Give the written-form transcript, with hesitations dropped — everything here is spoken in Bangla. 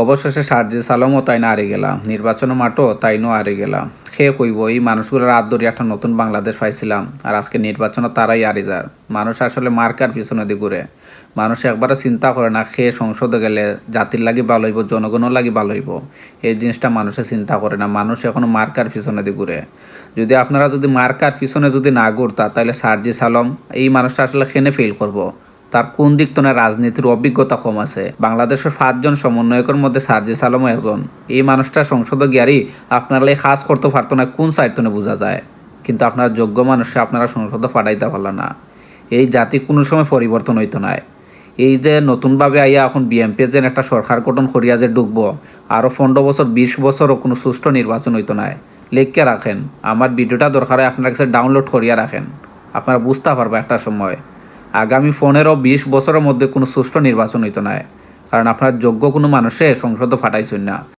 অবশেষে সার্জিস আলমও তাই না হারে গেলাম, নির্বাচনের মাঠও তাইনও হারে গেলাম। সে কইব এই মানুষগুলোর হাত ধরে একটা নতুন বাংলাদেশ পাইছিলাম, আর আজকে নির্বাচনে তারাই হারে যার। মানুষ আসলে মার্কার পিছনে দিয়ে ঘুরে। মানুষ একবারও চিন্তা করে না সে সংসদে গেলে জাতির লাগি ভালো হইব, জনগণও লাগি ভালো হইব। এই জিনিসটা মানুষে চিন্তা করে না, মানুষ এখনো মার্কার পিছনে দিয়ে ঘুরে। যদি আপনারা যদি মার্কার পিছনে যদি না ঘুরতা, তাহলে সার্জিস আলম এই মানুষটা আসলে খেনে ফেল করব। তার কোন দিক তো না রাজনীতির অভিজ্ঞতা কম আছে। বাংলাদেশের 5 জন সমন্বয়কের মধ্যে সার্জিস আলমও একজন। এই মানুষটা সংসদে গিয়ারই আপনারা এই কাজ করতে পারতো না, কোন সাইড তো বোঝা যায়। কিন্তু আপনারা যোগ্য মানুষে আপনারা সংসদে পাঠাইতে পারল না। এই জাতি কোনো সময় পরিবর্তন হইতো না। এই যে নতুনভাবে আইয়া এখন বিএমপি যেন একটা সরকার গঠন করিয়া যে ঢুকবো, আরও 15 বছর 20 বছরও কোনো সুষ্ঠু নির্বাচন হইতো না। লিখকে রাখেন, আমার ভিডিওটা দরকার হয় আপনার কাছে ডাউনলোড করিয়া রাখেন, আপনারা বুঝতে পারবো একটা সময় আগামী 15-20 বছরের মধ্যে কোনো সুষ্ঠু নির্বাচন হইতো না। কারণ আপনার যোগ্য কোনো মানুষে সংসদে পাঠাইছেন না।